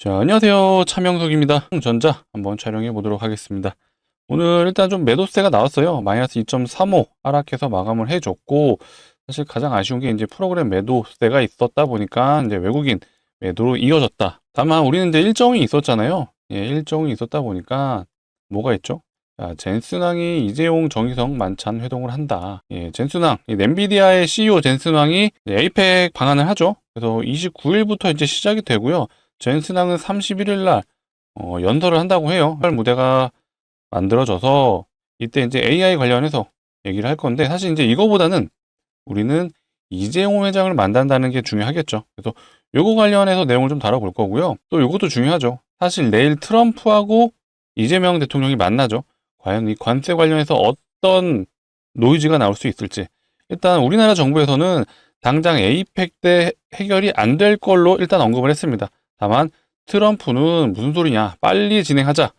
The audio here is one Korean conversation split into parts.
자, 안녕하세요. 차명석입니다. 전자 한번 촬영해 보도록 하겠습니다. 오늘 일단 좀 매도세가 나왔어요. 마이너스 2.35 하락해서 마감을 해줬고, 사실 가장 아쉬운 게 이제 프로그램 매도세가 있었다 보니까 이제 외국인 매도로 이어졌다. 다만 우리는 이제 일정이 있었잖아요. 일정이 있었다 보니까 뭐가 있죠? 자, 젠슨왕이 이재용, 정의성 만찬 회동을 한다. 젠슨왕, 엔비디아의 CEO 젠슨왕이 에이펙 방한을 하죠. 그래서 29일부터 이제 시작이 되고요. 젠슨왕은 31일 날 연설을 한다고 해요. 할 무대가 만들어져서 이때 이제 AI 관련해서 얘기를 할 건데, 사실 이제 이거보다는 우리는 이재용 회장을 만난다는 게 중요하겠죠. 그래서 요거 관련해서 내용을 좀 다뤄볼 거고요. 또 요것도 중요하죠. 사실 내일 트럼프하고 이재명 대통령이 만나죠. 과연 이 관세 관련해서 어떤 노이즈가 나올 수 있을지. 일단 우리나라 정부에서는 당장 에이펙 때 해결이 안 될 걸로 일단 언급을 했습니다. 다만 트럼프는 무슨 소리냐, 빨리 진행하자.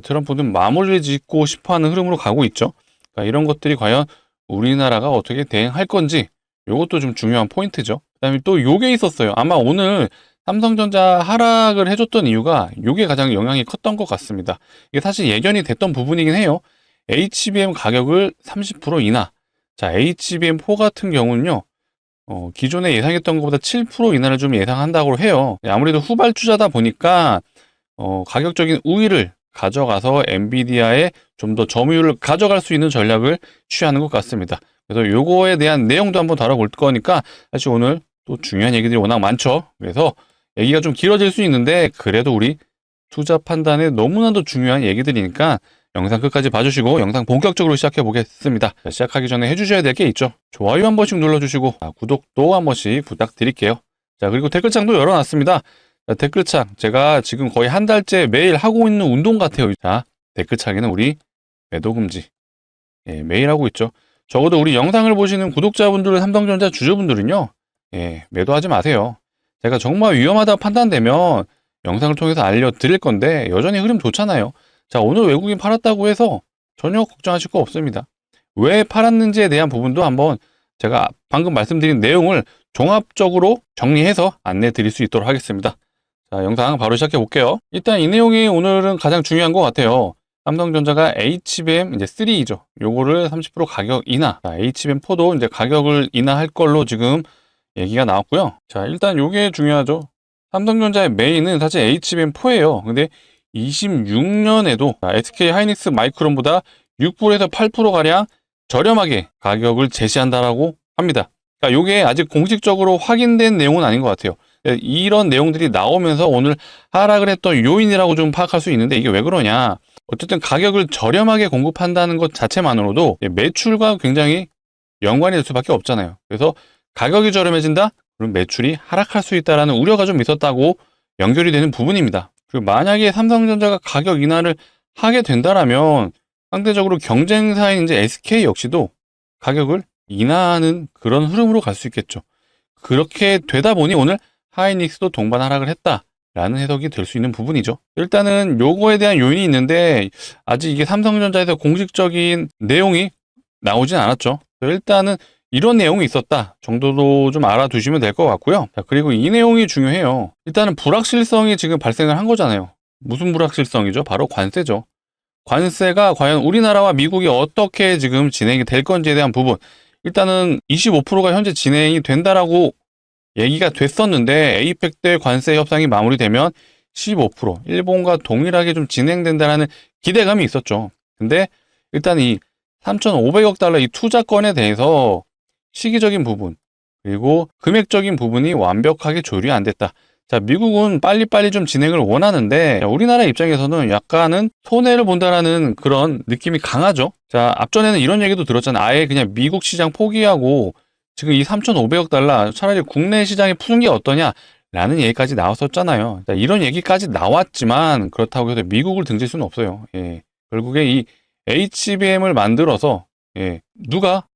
트럼프는 마무리를 짓고 싶어하는 흐름으로 가고 있죠. 그러니까 이런 것들이 과연 우리나라가 어떻게 대응할 건지, 이것도 좀 중요한 포인트죠. 그다음에 또 요게 있었어요. 아마 오늘 삼성전자 하락을 해줬던 이유가 요게 가장 영향이 컸던 것 같습니다. 이게 사실 예견이 됐던 부분이긴 해요. HBM 가격을 30% 인하. 자, HBM4 같은 경우는요, 기존에 예상했던 것보다 7% 인하를 좀 예상한다고 해요. 아무래도 후발주자다 보니까 가격적인 우위를 가져가서 엔비디아에 좀 더 점유율을 가져갈 수 있는 전략을 취하는 것 같습니다. 그래서 요거에 대한 내용도 한번 다뤄볼 거니까, 사실 오늘 또 중요한 얘기들이 워낙 많죠. 그래서 얘기가 좀 길어질 수 있는데, 그래도 우리 투자 판단에 너무나도 중요한 얘기들이니까 영상 끝까지 봐주시고 영상 본격적으로 시작해 보겠습니다. 자, 시작하기 전에 해주셔야 될 게 있죠. 좋아요 한 번씩 눌러주시고 구독도 한 번씩 부탁드릴게요. 자, 그리고 댓글창도 열어놨습니다. 자, 댓글창 제가 지금 거의 한 달째 매일 하고 있는 운동 같아요. 자, 댓글창에는 우리 매도금지 매일 하고 있죠. 적어도 우리 영상을 보시는 구독자분들, 삼성전자 주주분들은요, 매도하지 마세요. 제가 정말 위험하다고 판단되면 영상을 통해서 알려드릴 건데, 여전히 흐름 좋잖아요. 자, 오늘 외국인 팔았다고 해서 전혀 걱정하실 거 없습니다. 왜 팔았는지에 대한 부분도 한번 제가 방금 말씀드린 내용을 종합적으로 정리해서 안내 드릴 수 있도록 하겠습니다. 자, 영상 바로 시작해 볼게요. 일단 이 내용이 오늘은 가장 중요한 것 같아요. 삼성전자가 HBM 이제 3죠. 요거를 30% 가격 인하. 자, HBM4도 이제 가격을 인하할 걸로 지금 얘기가 나왔고요. 자, 일단 요게 중요하죠. 삼성전자의 메인은 사실 HBM4예요. 근데 26년에도 SK 하이닉스 마이크론보다 6%에서 8%가량 저렴하게 가격을 제시한다라고 합니다. 그러니까 요게 아직 공식적으로 확인된 내용은 아닌 것 같아요. 이런 내용들이 나오면서 오늘 하락을 했던 요인이라고 좀 파악할 수 있는데, 이게 왜 그러냐. 어쨌든 가격을 저렴하게 공급한다는 것 자체만으로도 매출과 굉장히 연관이 될 수밖에 없잖아요. 그래서 가격이 저렴해진다? 그럼 매출이 하락할 수 있다는 우려가 좀 있었다고 연결이 되는 부분입니다. 그리고 만약에 삼성전자가 가격 인하를 하게 된다라면 상대적으로 경쟁사인 이제 SK 역시도 가격을 인하하는 그런 흐름으로 갈 수 있겠죠. 그렇게 되다 보니 오늘 하이닉스도 동반 하락을 했다라는 해석이 될 수 있는 부분이죠. 일단은 요거에 대한 요인이 있는데, 아직 이게 삼성전자에서 공식적인 내용이 나오진 않았죠. 일단은 이런 내용이 있었다 정도로 좀 알아두시면 될 것 같고요. 자, 그리고 이 내용이 중요해요. 일단은 불확실성이 지금 발생을 한 거잖아요. 무슨 불확실성이죠? 바로 관세죠. 관세가 과연 우리나라와 미국이 어떻게 지금 진행이 될 건지에 대한 부분. 일단은 25%가 현재 진행이 된다라고 얘기가 됐었는데, 에이펙 때 관세 협상이 마무리되면 15%, 일본과 동일하게 좀 진행된다라는 기대감이 있었죠. 근데 일단 이 3,500억 달러 이 투자건에 대해서 시기적인 부분, 그리고 금액적인 부분이 완벽하게 조율이 안 됐다. 자, 미국은 빨리빨리 좀 진행을 원하는데, 우리나라 입장에서는 약간은 손해를 본다라는 그런 느낌이 강하죠. 자, 앞전에는 이런 얘기도 들었잖아요. 아예 그냥 미국 시장 포기하고 지금 이 3,500억 달러 차라리 국내 시장에 푸는 게 어떠냐라는 얘기까지 나왔었잖아요. 자, 이런 얘기까지 나왔지만 그렇다고 해서 미국을 등질 수는 없어요. 결국에 이 HBM을 만들어서 누가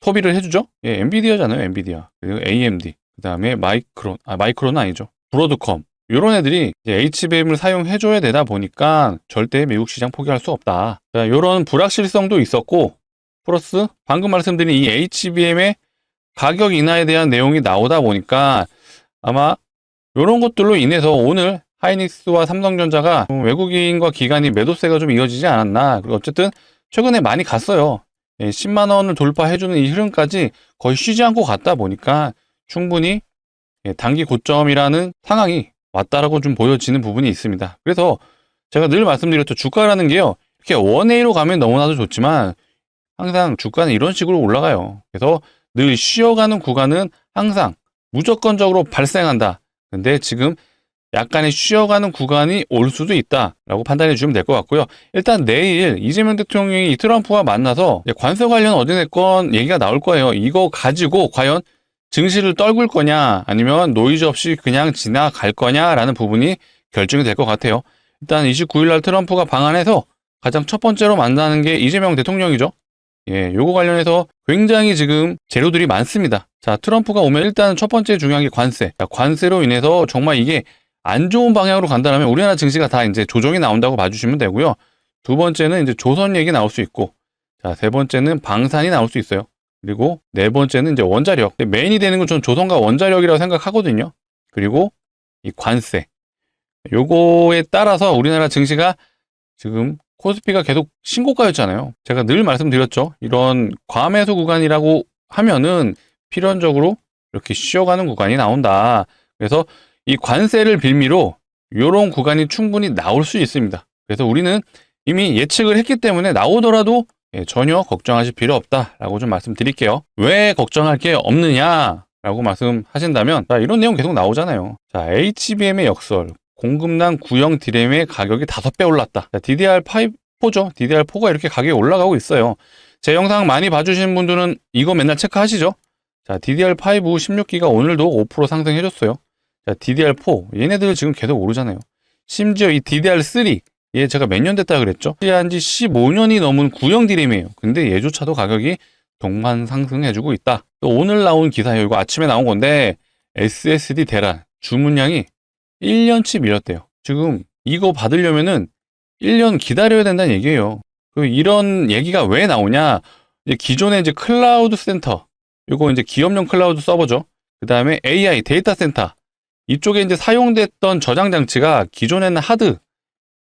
소비를 해주죠? 엔비디아잖아요, 엔비디아. 그리고 AMD. 그 다음에 마이크론은 아니죠. 브로드컴. 이런 애들이 이제 HBM을 사용해줘야 되다 보니까 절대 미국 시장 포기할 수 없다. 자, 이런 불확실성도 있었고, 플러스 방금 말씀드린 이 HBM의 가격 인하에 대한 내용이 나오다 보니까 아마 이런 것들로 인해서 오늘 하이닉스와 삼성전자가 외국인과 기관이 매도세가 좀 이어지지 않았나. 그리고 어쨌든 최근에 많이 갔어요. 10만 원을 돌파해주는 이 흐름까지 거의 쉬지 않고 갔다 보니까 충분히 단기 고점이라는 상황이 왔다라고 좀 보여지는 부분이 있습니다. 그래서 제가 늘 말씀드렸죠. 주가라는 게요. 이렇게 원웨이로 가면 너무나도 좋지만 항상 주가는 이런 식으로 올라가요. 그래서 늘 쉬어가는 구간은 항상 무조건적으로 발생한다. 근데 지금 약간의 쉬어가는 구간이 올 수도 있다라고 판단해 주시면 될 것 같고요. 일단 내일 이재명 대통령이 이 트럼프와 만나서 관세 관련 어찌됐건 얘기가 나올 거예요. 이거 가지고 과연 증시를 떨굴 거냐 아니면 노이즈 없이 그냥 지나갈 거냐라는 부분이 결정이 될 것 같아요. 일단 29일 날 트럼프가 방한해서 가장 첫 번째로 만나는 게 이재명 대통령이죠. 요거 관련해서 굉장히 지금 재료들이 많습니다. 자, 트럼프가 오면 일단 첫 번째 중요한 게 관세. 자, 관세로 인해서 정말 이게 안 좋은 방향으로 간다면 우리나라 증시가 다 이제 조정이 나온다고 봐주시면 되고요. 두 번째는 이제 조선 얘기 나올 수 있고, 자, 세 번째는 방산이 나올 수 있어요. 그리고 네 번째는 이제 원자력. 메인이 되는 건 전 조선과 원자력이라고 생각하거든요. 그리고 이 관세. 요거에 따라서 우리나라 증시가 지금 코스피가 계속 신고가였잖아요. 제가 늘 말씀드렸죠. 이런 과매수 구간이라고 하면은 필연적으로 이렇게 쉬어가는 구간이 나온다. 그래서 이 관세를 빌미로 이런 구간이 충분히 나올 수 있습니다. 그래서 우리는 이미 예측을 했기 때문에 나오더라도 전혀 걱정하실 필요 없다라고 좀 말씀드릴게요. 왜 걱정할 게 없느냐라고 말씀하신다면 자, 이런 내용 계속 나오잖아요. 자, HBM의 역설. 공급난 구형 D램의 가격이 5배 올랐다. DDR4죠. DDR4가 이렇게 가격이 올라가고 있어요. 제 영상 많이 봐주신 분들은 이거 맨날 체크하시죠. 자, DDR5 16기가 오늘도 5% 상승해줬어요. 자, DDR4 얘네들 지금 계속 오르잖아요. 심지어 이 DDR3 얘 제가 몇 년 됐다 그랬죠. 한지 15년이 넘은 구형 D램이에요. 근데 얘조차도 가격이 동반 상승해주고 있다. 또 오늘 나온 기사예요. 이거 아침에 나온 건데 SSD 대란 주문량이 1년치 밀렸대요. 지금 이거 받으려면은 1년 기다려야 된다는 얘기예요. 이런 얘기가 왜 나오냐? 이제 기존에 이제 클라우드 센터, 요거 이제 기업용 클라우드 서버죠. 그 다음에 AI 데이터 센터 이쪽에 이제 사용됐던 저장 장치가 기존에는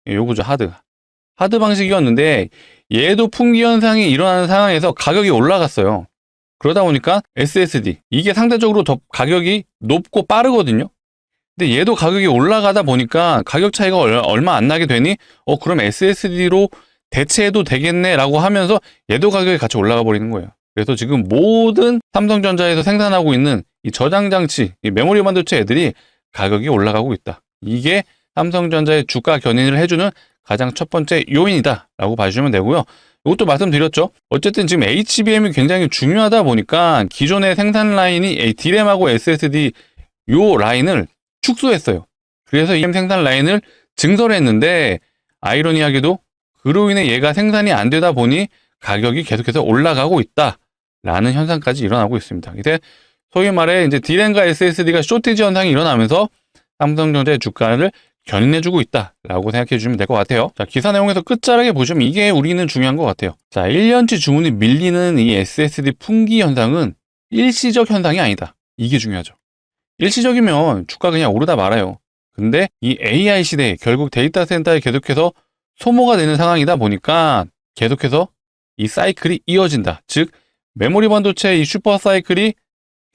요거죠 하드 방식이었는데 얘도 품귀 현상이 일어나는 상황에서 가격이 올라갔어요. 그러다 보니까 SSD 이게 상대적으로 더 가격이 높고 빠르거든요. 근데 얘도 가격이 올라가다 보니까 가격 차이가 얼마 안 나게 되니 그럼 SSD로 대체해도 되겠네라고 하면서 얘도 가격이 같이 올라가 버리는 거예요. 그래서 지금 모든 삼성전자에서 생산하고 있는 이 저장 장치, 이 메모리 반도체 애들이 가격이 올라가고 있다. 이게 삼성전자의 주가 견인을 해주는 가장 첫 번째 요인이다라고 봐주시면 되고요. 이것도 말씀드렸죠. 어쨌든 지금 HBM이 굉장히 중요하다 보니까 기존의 생산 라인이 D램하고 SSD 요 라인을 축소했어요. 그래서 이 생산 라인을 증설했는데 아이러니하게도 그로 인해 얘가 생산이 안 되다 보니 가격이 계속해서 올라가고 있다라는 현상까지 일어나고 있습니다. 이제 소위 말해 이제 D램과 SSD가 쇼티지 현상이 일어나면서 삼성전자의 주가를 견인해주고 있다라고 생각해 주시면 될 것 같아요. 자, 기사 내용에서 끝자락에 보시면 이게 우리는 중요한 것 같아요. 자, 1년치 주문이 밀리는 이 SSD 품귀 현상은 일시적 현상이 아니다. 이게 중요하죠. 일시적이면 주가 그냥 오르다 말아요. 근데 이 AI 시대에 결국 데이터 센터에 계속해서 소모가 되는 상황이다 보니까 계속해서 이 사이클이 이어진다. 즉 메모리 반도체의 이 슈퍼 사이클이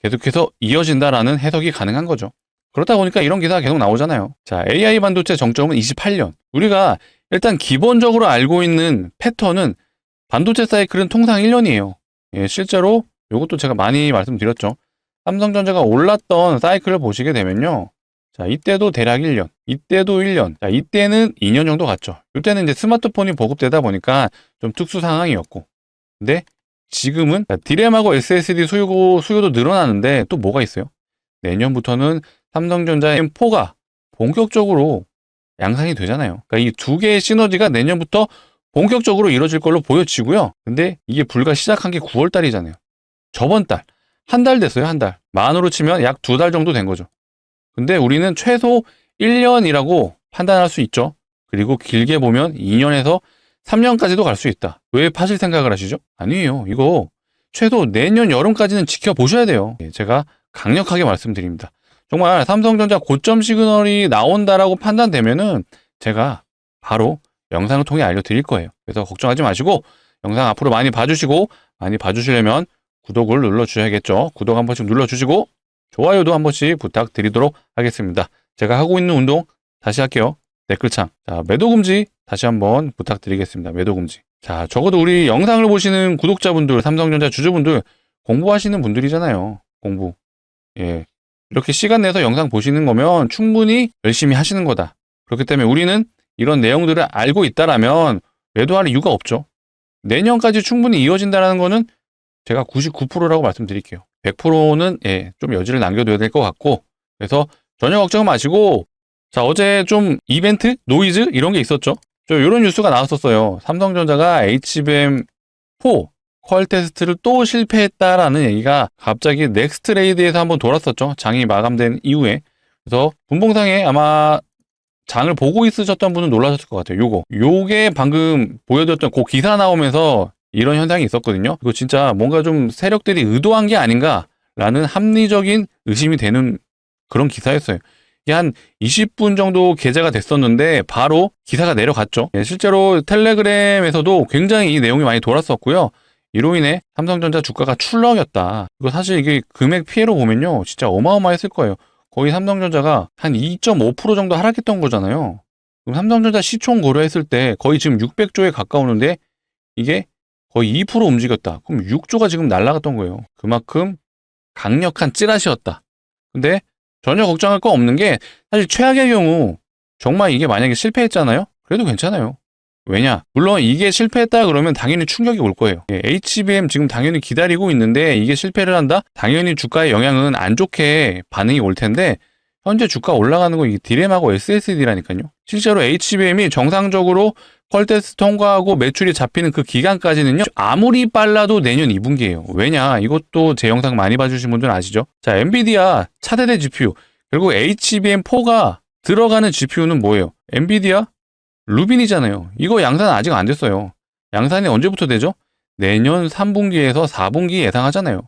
계속해서 이어진다라는 해석이 가능한 거죠. 그렇다 보니까 이런 기사가 계속 나오잖아요. 자, AI 반도체 정점은 28년. 우리가 일단 기본적으로 알고 있는 패턴은 반도체 사이클은 통상 1년이에요. 실제로 이것도 제가 많이 말씀드렸죠. 삼성전자가 올랐던 사이클을 보시게 되면요. 자, 이때도 대략 1년, 이때도 1년, 자, 이때는 2년 정도 갔죠. 이때는 이제 스마트폰이 보급되다 보니까 좀 특수 상황이었고. 근데 지금은 D램하고 SSD 수요도 늘어나는데 또 뭐가 있어요? 내년부터는 삼성전자 M4가 본격적으로 양산이 되잖아요. 그러니까 이 두 개의 시너지가 내년부터 본격적으로 이루어질 걸로 보여지고요. 근데 이게 불과 시작한 게 9월 달이잖아요. 저번 달, 한 달 됐어요, 한 달. 만으로 치면 약 2달 정도 된 거죠. 근데 우리는 최소 1년이라고 판단할 수 있죠. 그리고 길게 보면 2년에서 3년까지도 갈 수 있다. 왜 파실 생각을 하시죠? 아니에요. 이거 최소 내년 여름까지는 지켜보셔야 돼요. 제가 강력하게 말씀드립니다. 정말 삼성전자 고점 시그널이 나온다라고 판단되면은 제가 바로 영상을 통해 알려드릴 거예요. 그래서 걱정하지 마시고 영상 앞으로 많이 봐주시고, 많이 봐주시려면 구독을 눌러주셔야겠죠. 구독 한 번씩 눌러주시고 좋아요도 한 번씩 부탁드리도록 하겠습니다. 제가 하고 있는 운동 다시 할게요. 댓글창. 자, 매도금지 다시 한번 부탁드리겠습니다. 매도금지. 자, 적어도 우리 영상을 보시는 구독자분들, 삼성전자 주주분들 공부하시는 분들이잖아요. 공부. 예. 이렇게 시간 내서 영상 보시는 거면 충분히 열심히 하시는 거다. 그렇기 때문에 우리는 이런 내용들을 알고 있다라면 매도할 이유가 없죠. 내년까지 충분히 이어진다는 거는 제가 99%라고 말씀드릴게요. 100%는 예, 좀 여지를 남겨둬야 될 것 같고, 그래서 전혀 걱정 마시고, 자, 어제 좀 이벤트? 노이즈? 이런 게 있었죠. 이런 뉴스가 나왔었어요. 삼성전자가 HBM4 퀄 테스트를 또 실패했다라는 얘기가 갑자기 넥스트레이드에서 한번 돌았었죠. 장이 마감된 이후에. 그래서 분봉상에 아마 장을 보고 있으셨던 분은 놀라셨을 것 같아요. 요게 방금 보여드렸던 그 기사 나오면서 이런 현상이 있었거든요. 이거 진짜 뭔가 좀 세력들이 의도한 게 아닌가라는 합리적인 의심이 되는 그런 기사였어요. 이게 한 20분 정도 게재가 됐었는데 바로 기사가 내려갔죠. 실제로 텔레그램에서도 굉장히 이 내용이 많이 돌았었고요. 이로 인해 삼성전자 주가가 출렁였다. 이거 사실 이게 금액 피해로 보면요, 진짜 어마어마했을 거예요. 거의 삼성전자가 한 2.5% 정도 하락했던 거잖아요. 그럼 삼성전자 시총 고려했을 때 거의 지금 600조에 가까우는데 이게 거의 2% 움직였다. 그럼 6조가 지금 날아갔던 거예요. 그만큼 강력한 찌라시였다. 근데 전혀 걱정할 거 없는 게, 사실 최악의 경우 정말 이게 만약에 실패했잖아요? 그래도 괜찮아요. 왜냐? 물론 이게 실패했다 그러면 당연히 충격이 올 거예요. HBM 지금 당연히 기다리고 있는데 이게 실패를 한다? 당연히 주가에 영향은 안 좋게 반응이 올 텐데, 현재 주가 올라가는 거 이게 디램하고 SSD라니까요. 실제로 HBM이 정상적으로 퀄테스트 통과하고 매출이 잡히는 그 기간까지는요, 아무리 빨라도 내년 2분기예요. 왜냐? 이것도 제 영상 많이 봐주신 분들은 아시죠? 자, 엔비디아 차세대 GPU, 결국 HBM4가 들어가는 GPU는 뭐예요? 엔비디아 루빈이잖아요. 이거 양산 아직 안 됐어요. 양산이 언제부터 되죠? 내년 3분기에서 4분기 예상하잖아요.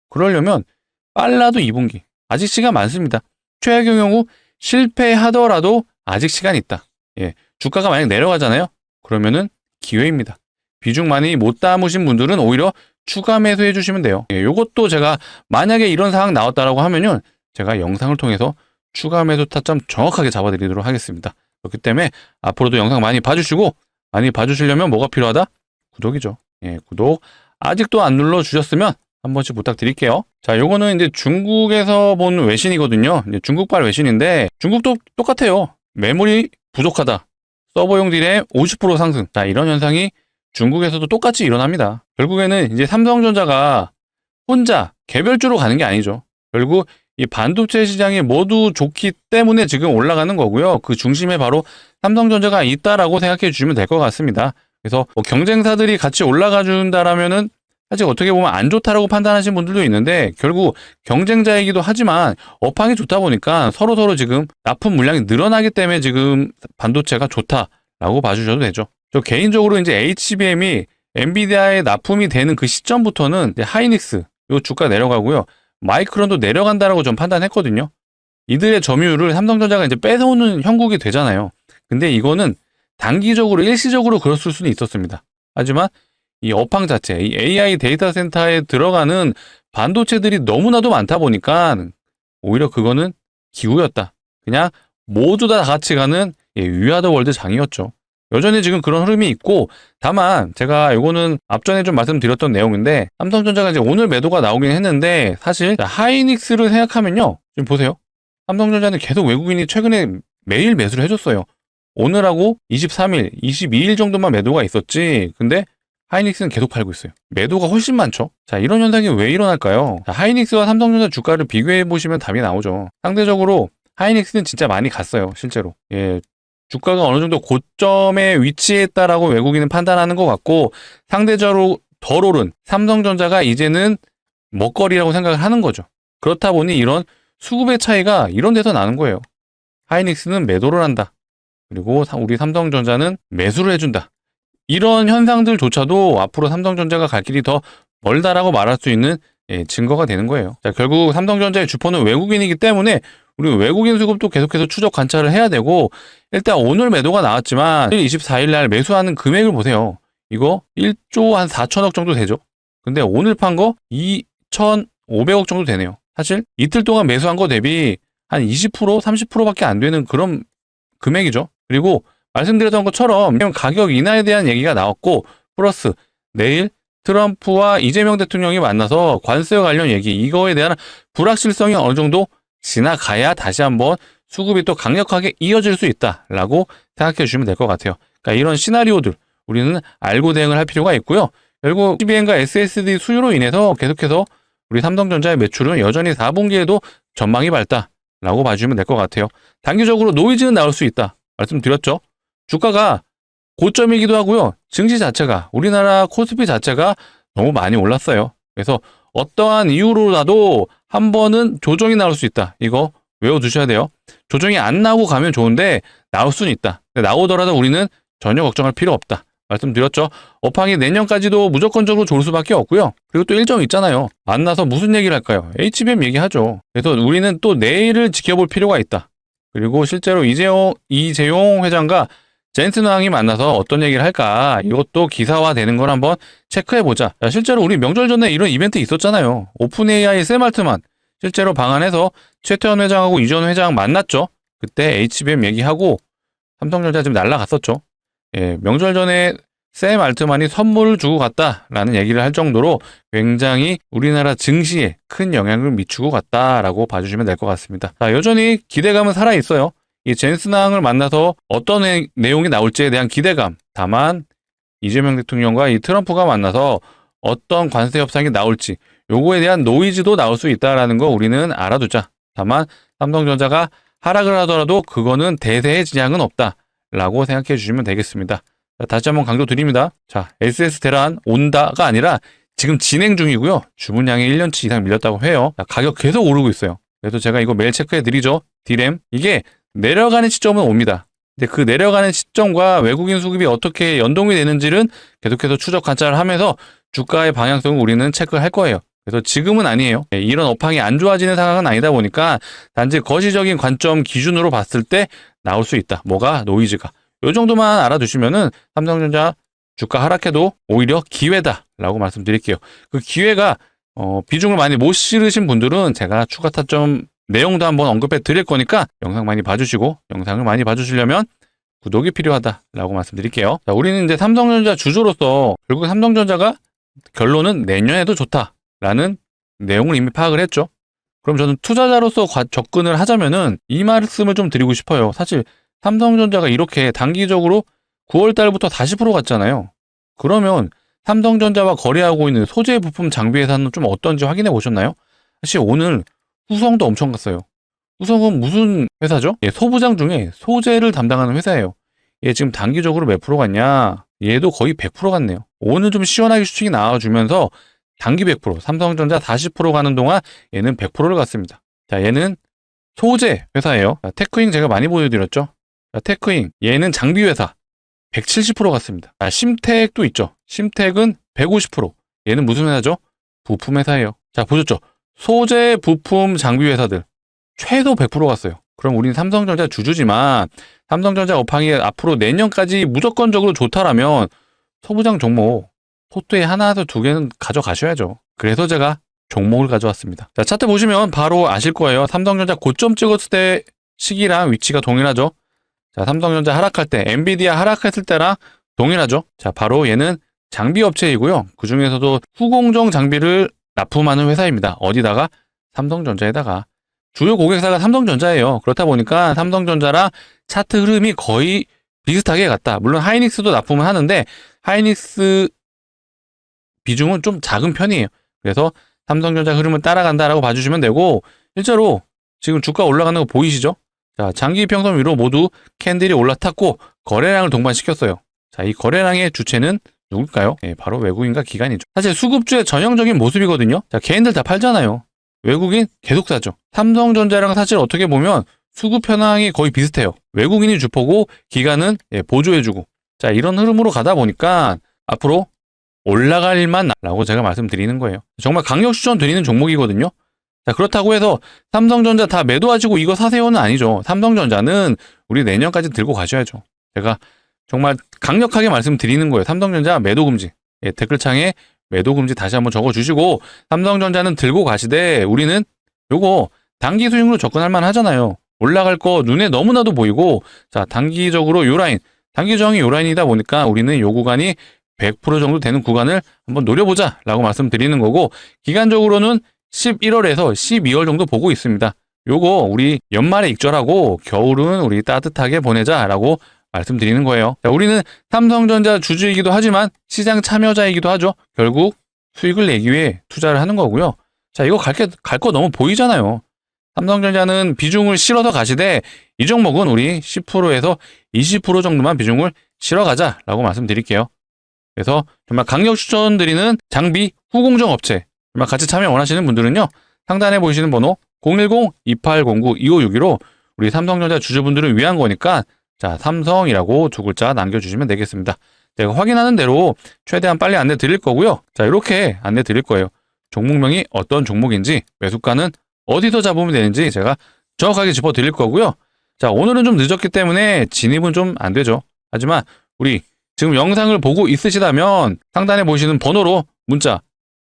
그러려면 빨라도 2분기. 아직 시간 많습니다. 최악의 경우 실패하더라도 아직 시간이 있다. 예, 주가가 만약 내려가잖아요. 그러면은 기회입니다. 비중 많이 못 담으신 분들은 오히려 추가 매수해 주시면 돼요. 예, 요것도 제가 만약에 이런 상황 나왔다라고 하면은 제가 영상을 통해서 추가 매수 타점 정확하게 잡아드리도록 하겠습니다. 그렇기 때문에 앞으로도 영상 많이 봐주시고, 많이 봐주시려면 뭐가 필요하다? 구독이죠. 예, 구독 아직도 안 눌러주셨으면 한 번씩 부탁드릴게요. 자, 요거는 이제 중국에서 본 외신이거든요. 이제 중국발 외신인데 중국도 똑같아요. 메모리 부족하다. 서버용 딜의 50% 상승. 자, 이런 현상이 중국에서도 똑같이 일어납니다. 결국에는 이제 삼성전자가 혼자 개별주로 가는 게 아니죠. 결국 이 반도체 시장이 모두 좋기 때문에 지금 올라가는 거고요. 그 중심에 바로 삼성전자가 있다라고 생각해 주시면 될 것 같습니다. 그래서 뭐 경쟁사들이 같이 올라가 준다라면은 사실 어떻게 보면 안 좋다라고 판단하시는 분들도 있는데, 결국 경쟁자이기도 하지만 업황이 좋다 보니까 서로 지금 납품 물량이 늘어나기 때문에 지금 반도체가 좋다라고 봐주셔도 되죠. 저 개인적으로 이제 HBM이 엔비디아에 납품이 되는 그 시점부터는 이제 하이닉스 요 주가 내려가고요. 마이크론도 내려간다라고 좀 판단했거든요. 이들의 점유율을 삼성전자가 이제 뺏어오는 형국이 되잖아요. 근데 이거는 단기적으로 일시적으로 그랬을 수는 있었습니다. 하지만 이 업황 자체, 이 AI 데이터 센터에 들어가는 반도체들이 너무나도 많다 보니까 오히려 그거는 기후였다. 그냥 모두 다 같이 가는 위아더 월드 장이었죠. 여전히 지금 그런 흐름이 있고, 다만 제가 이거는 앞전에 좀 말씀드렸던 내용인데, 삼성전자가 이제 오늘 매도가 나오긴 했는데, 사실 하이닉스를 생각하면요, 지금 보세요. 삼성전자는 계속 외국인이 최근에 매일 매수를 해줬어요. 오늘하고 23일, 22일 정도만 매도가 있었지. 근데 하이닉스는 계속 팔고 있어요. 매도가 훨씬 많죠. 자, 이런 현상이 왜 일어날까요? 자, 하이닉스와 삼성전자 주가를 비교해 보시면 답이 나오죠. 상대적으로 하이닉스는 진짜 많이 갔어요, 실제로. 예, 주가가 어느 정도 고점에 위치했다라고 외국인은 판단하는 것 같고, 상대적으로 덜 오른 삼성전자가 이제는 먹거리라고 생각을 하는 거죠. 그렇다 보니 이런 수급의 차이가 이런 데서 나는 거예요. 하이닉스는 매도를 한다. 그리고 우리 삼성전자는 매수를 해준다. 이런 현상들조차도 앞으로 삼성전자가 갈 길이 더 멀다라고 말할 수 있는 증거가 되는 거예요. 자, 결국 삼성전자의 주포는 외국인이기 때문에 우리 외국인 수급도 계속해서 추적 관찰을 해야 되고, 일단 오늘 매도가 나왔지만 24일 날 매수하는 금액을 보세요. 이거 1조 한 4천억 정도 되죠. 근데 오늘 판 거 2,500억 정도 되네요. 사실 이틀 동안 매수한 거 대비 한 20%, 30%밖에 안 되는 그런 금액이죠. 그리고 말씀드렸던 것처럼 가격 인하에 대한 얘기가 나왔고, 플러스 내일 트럼프와 이재명 대통령이 만나서 관세 관련 얘기, 이거에 대한 불확실성이 어느 정도 지나가야 다시 한번 수급이 또 강력하게 이어질 수 있다라고 생각해 주시면 될 것 같아요. 그러니까 이런 시나리오들 우리는 알고 대응을 할 필요가 있고요. 결국 HBM과 SSD 수요로 인해서 계속해서 우리 삼성전자의 매출은 여전히 4분기에도 전망이 밝다라고 봐주시면 될 것 같아요. 단기적으로 노이즈는 나올 수 있다 말씀드렸죠. 주가가 고점이기도 하고요. 증시 자체가, 우리나라 코스피 자체가 너무 많이 올랐어요. 그래서 어떠한 이유로라도 한 번은 조정이 나올 수 있다. 이거 외워두셔야 돼요. 조정이 안 나오고 가면 좋은데 나올 수는 있다. 근데 나오더라도 우리는 전혀 걱정할 필요 없다. 말씀드렸죠. 업황이 내년까지도 무조건적으로 좋을 수밖에 없고요. 그리고 또 일정 있잖아요. 만나서 무슨 얘기를 할까요? HBM 얘기하죠. 그래서 우리는 또 내일을 지켜볼 필요가 있다. 그리고 실제로 이재용 회장과 젠슨 황이 만나서 어떤 얘기를 할까, 이것도 기사화되는 걸 한번 체크해보자. 실제로 우리 명절 전에 이런 이벤트 있었잖아요. 오픈 AI 샘 알트만 실제로 방한해서 최태원 회장하고 이전 회장 만났죠. 그때 HBM 얘기하고 삼성전자 지금 날라갔었죠. 예, 명절 전에 샘 알트만이 선물을 주고 갔다라는 얘기를 할 정도로 굉장히 우리나라 증시에 큰 영향을 미치고 갔다라고 봐주시면 될 것 같습니다. 자, 여전히 기대감은 살아있어요. 이 젠슨항을 만나서 어떤 내용이 나올지에 대한 기대감. 다만 이재명 대통령과 이 트럼프가 만나서 어떤 관세 협상이 나올지, 요거에 대한 노이즈도 나올 수 있다라는 거 우리는 알아두자. 다만 삼성전자가 하락을 하더라도 그거는 대세의 지장은 없다라고 생각해 주시면 되겠습니다. 자, 다시 한번 강조드립니다. 자, SS 대란 온다가 아니라 지금 진행 중이고요. 주문량이 1년치 이상 밀렸다고 해요. 자, 가격 계속 오르고 있어요. 그래서 제가 이거 매일 체크해 드리죠. 디램. 이게 내려가는 시점은 옵니다. 근데 그 내려가는 시점과 외국인 수급이 어떻게 연동이 되는지는 계속해서 추적 관찰을 하면서 주가의 방향성을 우리는 체크할 거예요. 그래서 지금은 아니에요. 이런 업황이 안 좋아지는 상황은 아니다 보니까 단지 거시적인 관점 기준으로 봤을 때 나올 수 있다. 뭐가? 노이즈가. 요 정도만 알아두시면은 삼성전자 주가 하락해도 오히려 기회다라고 말씀드릴게요. 그 기회가 비중을 많이 못 실으신 분들은 제가 추가 타점 내용도 한번 언급해 드릴 거니까 영상 많이 봐주시고, 영상을 많이 봐주시려면 구독이 필요하다라고 말씀드릴게요. 자, 우리는 이제 삼성전자 주주로서 결국 삼성전자가 결론은 내년에도 좋다라는 내용을 이미 파악을 했죠. 그럼 저는 투자자로서 접근을 하자면은 이 말씀을 좀 드리고 싶어요. 사실 삼성전자가 이렇게 단기적으로 9월 달부터 40% 갔잖아요. 그러면 삼성전자와 거래하고 있는 소재 부품 장비 회사는 좀 어떤지 확인해 보셨나요? 사실 오늘 후성도 엄청 갔어요. 후성은 무슨 회사죠? 예, 소부장 중에 소재를 담당하는 회사예요. 얘 지금 단기적으로 몇 프로 갔냐? 얘도 거의 100% 갔네요. 오늘 좀 시원하게 수익이 나와주면서 단기 100%, 삼성전자 40% 가는 동안 얘는 100%를 갔습니다. 자, 얘는 소재 회사예요. 자, 테크잉 제가 많이 보여드렸죠? 자, 테크잉, 얘는 장비 회사 170% 갔습니다. 자, 심택도 있죠. 심택은 150%. 얘는 무슨 회사죠? 부품 회사예요. 자, 보셨죠? 소재, 부품, 장비 회사들 최소 100% 갔어요. 그럼 우리는 삼성전자 주주지만 삼성전자 업황이 앞으로 내년까지 무조건적으로 좋다라면 소부장 종목 소트에 하나에서 두 개는 가져가셔야죠. 그래서 제가 종목을 가져왔습니다. 자, 차트 보시면 바로 아실 거예요. 삼성전자 고점 찍었을 때 시기랑 위치가 동일하죠. 자, 삼성전자 하락할 때, 엔비디아 하락했을 때랑 동일하죠. 자, 바로 얘는 장비 업체이고요. 그 중에서도 후공정 장비를 납품하는 회사입니다. 어디다가? 삼성전자에다가. 주요 고객사가 삼성전자예요. 그렇다 보니까 삼성전자랑 차트 흐름이 거의 비슷하게 갔다. 물론 하이닉스도 납품을 하는데 하이닉스 비중은 좀 작은 편이에요. 그래서 삼성전자 흐름을 따라간다라고 봐주시면 되고, 실제로 지금 주가 올라가는 거 보이시죠? 자, 장기 이평선 위로 모두 캔들이 올라탔고 거래량을 동반시켰어요. 자, 이 거래량의 주체는 누굴까요? 예, 바로 외국인과 기관이죠. 사실 수급주의 전형적인 모습이거든요. 자, 개인들 다 팔잖아요. 외국인 계속 사죠. 삼성전자랑 사실 어떻게 보면 수급 현황이 거의 비슷해요. 외국인이 주포고 기관은 보조해주고. 자, 이런 흐름으로 가다 보니까 앞으로 올라갈 만라고 제가 말씀드리는 거예요. 정말 강력 추천 드리는 종목이거든요. 자, 그렇다고 해서 삼성전자 다 매도하시고 이거 사세요는 아니죠. 삼성전자는 우리 내년까지 들고 가셔야죠. 제가 정말 강력하게 말씀드리는 거예요. 삼성전자 매도 금지. 예, 댓글창에 매도 금지 다시 한번 적어주시고, 삼성전자는 들고 가시되 우리는 요거 단기 수익으로 접근할 만 하잖아요. 올라갈 거 눈에 너무나도 보이고, 자, 단기적으로 요 라인, 단기 저항이 요 라인이다 보니까 우리는 요 구간이 100% 정도 되는 구간을 한번 노려보자 라고 말씀드리는 거고, 기간적으로는 11월에서 12월 정도 보고 있습니다. 요거 우리 연말에 익절하고 겨울은 우리 따뜻하게 보내자라고 말씀드리는 거예요. 자, 우리는 삼성전자 주주이기도 하지만 시장 참여자이기도 하죠. 결국 수익을 내기 위해 투자를 하는 거고요. 자, 이거 갈 거 너무 보이잖아요. 삼성전자는 비중을 실어서 가시되 이 종목은 우리 10%에서 20% 정도만 비중을 실어 가자라고 말씀드릴게요. 그래서 정말 강력 추천드리는 장비 후공정 업체, 정말 같이 참여 원하시는 분들은요, 상단에 보이시는 번호 010-2809-2562로 우리 삼성전자 주주분들을 위한 거니까, 자, 삼성이라고 두 글자 남겨주시면 되겠습니다. 제가 확인하는 대로 최대한 빨리 안내 드릴 거고요. 자, 이렇게 안내 드릴 거예요. 종목명이 어떤 종목인지, 매수가는 어디서 잡으면 되는지 제가 정확하게 짚어 드릴 거고요. 자, 오늘은 좀 늦었기 때문에 진입은 좀 안 되죠. 하지만 우리 지금 영상을 보고 있으시다면 상단에 보시는 번호로 문자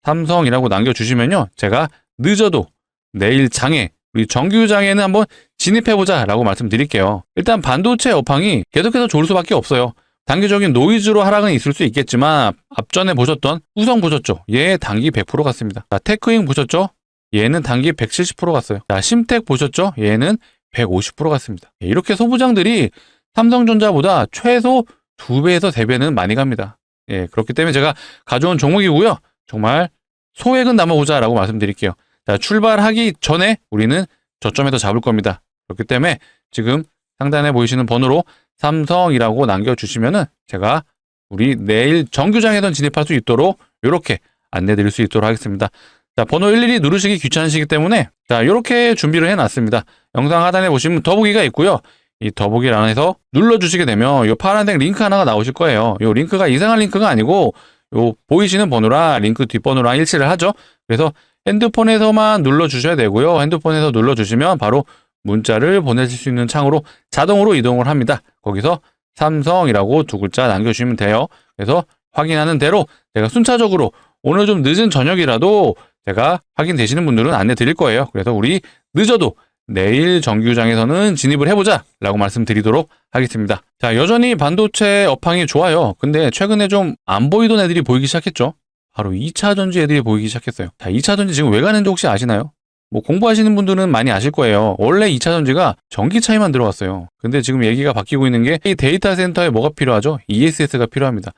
삼성이라고 남겨주시면요, 제가 늦어도 내일 장에, 우리 정규장에는 한번 진입해보자 라고 말씀드릴게요. 일단 반도체 업황이 계속해서 좋을 수밖에 없어요. 단기적인 노이즈로 하락은 있을 수 있겠지만, 앞전에 보셨던 우성 보셨죠? 얘 단기 100% 갔습니다. 자, 테크잉 보셨죠? 얘는 단기 170% 갔어요. 자, 심텍 보셨죠? 얘는 150% 갔습니다. 이렇게 소부장들이 삼성전자보다 최소 2배에서 3배는 많이 갑니다. 예, 그렇기 때문에 제가 가져온 종목이고요. 정말 소액은 남아보자라고 말씀드릴게요. 자, 출발하기 전에 우리는 저점에서 잡을 겁니다. 그렇기 때문에 지금 상단에 보이시는 번호로 삼성이라고 남겨주시면은 제가 우리 내일 정규장에선 진입할 수 있도록 이렇게 안내 드릴 수 있도록 하겠습니다. 자, 번호 일일이 누르시기 귀찮으시기 때문에 자, 이렇게 준비를 해놨습니다. 영상 하단에 보시면 더보기가 있고요. 이 더보기란에서 눌러주시게 되면 이 파란색 링크 하나가 나오실 거예요. 이 링크가 이상한 링크가 아니고 요 보이시는 번호랑 링크 뒷번호랑 일치를 하죠. 그래서 핸드폰에서만 눌러주셔야 되고요. 핸드폰에서 눌러주시면 바로 문자를 보내실 수 있는 창으로 자동으로 이동을 합니다. 거기서 삼성이라고 두 글자 남겨주시면 돼요. 그래서 확인하는 대로 제가 순차적으로 오늘 좀 늦은 저녁이라도 제가 확인되시는 분들은 안내 드릴 거예요. 그래서 우리 늦어도 내일 정규장에서는 진입을 해보자 라고 말씀드리도록 하겠습니다. 자, 여전히 반도체 업황이 좋아요. 근데 최근에 좀 안 보이던 애들이 보이기 시작했죠. 바로 2차전지 애들이 보이기 시작했어요. 자, 2차전지 지금 왜 가는지 혹시 아시나요? 뭐 공부하시는 분들은 많이 아실 거예요. 원래 2차전지가 전기차에만 들어갔어요. 근데 지금 얘기가 바뀌고 있는 게 이 데이터 센터에 뭐가 필요하죠? ESS가 필요합니다.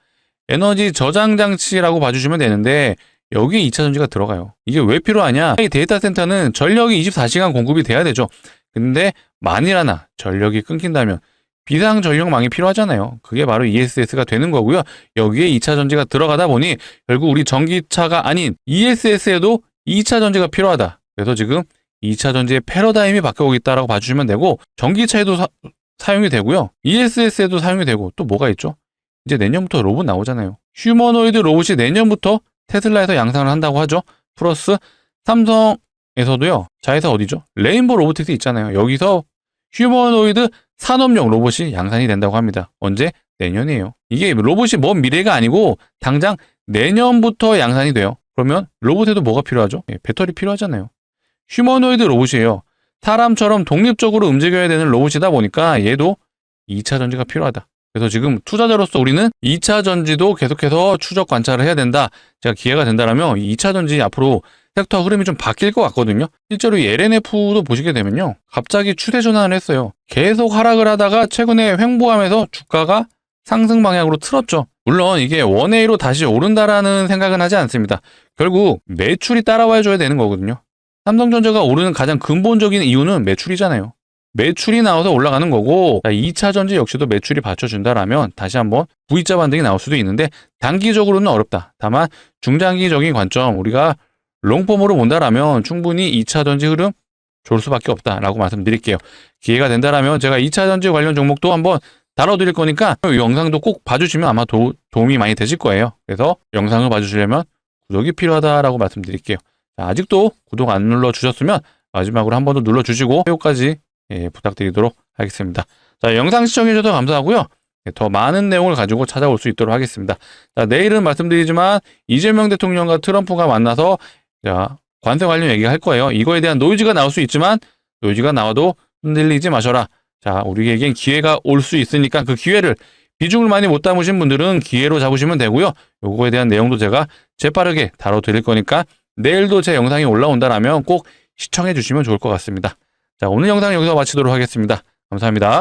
에너지 저장 장치라고 봐주시면 되는데 여기에 2차전지가 들어가요. 이게 왜 필요하냐? 이 데이터 센터는 전력이 24시간 공급이 돼야 되죠. 근데 만일 하나 전력이 끊긴다면 비상 전력망이 필요하잖아요. 그게 바로 ESS가 되는 거고요. 여기에 2차 전지가 들어가다 보니 결국 우리 전기차가 아닌 ESS에도 2차 전지가 필요하다. 그래서 지금 2차 전지의 패러다임이 바뀌고 있다라고 봐주시면 되고, 전기차에도 사용이 되고요. ESS에도 사용이 되고, 또 뭐가 있죠? 이제 내년부터 로봇 나오잖아요. 휴머노이드 로봇이 내년부터 테슬라에서 양산을 한다고 하죠. 플러스 삼성에서도요. 자회사 어디죠? 레인보우 로보틱스 있잖아요. 여기서 휴머노이드 산업용 로봇이 양산이 된다고 합니다. 언제? 내년이에요. 이게 로봇이 먼 미래가 아니고 당장 내년부터 양산이 돼요. 그러면 로봇에도 뭐가 필요하죠? 배터리 필요하잖아요. 휴머노이드 로봇이에요. 사람처럼 독립적으로 움직여야 되는 로봇이다 보니까 얘도 2차 전지가 필요하다. 그래서 지금 투자자로서 우리는 2차 전지도 계속해서 추적 관찰을 해야 된다. 제가 기회가 된다라면 2차 전지 앞으로 섹터 흐름이 좀 바뀔 것 같거든요. 실제로 이 LNF도 보시게 되면요. 갑자기 추세 전환을 했어요. 계속 하락을 하다가 최근에 횡보하면서 주가가 상승 방향으로 틀었죠. 물론 이게 원웨이로 다시 오른다라는 생각은 하지 않습니다. 결국 매출이 따라와 줘야 되는 거거든요. 삼성전자가 오르는 가장 근본적인 이유는 매출이잖아요. 매출이 나와서 올라가는 거고, 2차 전지 역시도 매출이 받쳐준다라면 다시 한번 V자 반등이 나올 수도 있는데 단기적으로는 어렵다. 다만 중장기적인 관점, 우리가 롱폼으로 본다라면 충분히 2차 전지 흐름 좋을 수밖에 없다라고 말씀드릴게요. 기회가 된다라면 제가 2차 전지 관련 종목도 한번 다뤄드릴 거니까 이 영상도 꼭 봐주시면 아마 도움이 많이 되실 거예요. 그래서 영상을 봐주시려면 구독이 필요하다라고 말씀드릴게요. 자, 아직도 구독 안 눌러주셨으면 마지막으로 한 번 더 눌러주시고 회원까지 부탁드리도록 하겠습니다. 자, 영상 시청해주셔서 감사하고요. 더 많은 내용을 가지고 찾아올 수 있도록 하겠습니다. 자, 내일은 말씀드리지만 이재명 대통령과 트럼프가 만나서 자, 관세 관련 얘기할 거예요. 이거에 대한 노이즈가 나올 수 있지만 노이즈가 나와도 흔들리지 마셔라. 자, 우리에겐 기회가 올 수 있으니까 그 기회를 비중을 많이 못 담으신 분들은 기회로 잡으시면 되고요. 요거에 대한 내용도 제가 재빠르게 다뤄드릴 거니까 내일도 제 영상이 올라온다라면 꼭 시청해 주시면 좋을 것 같습니다. 자, 오늘 영상 여기서 마치도록 하겠습니다. 감사합니다.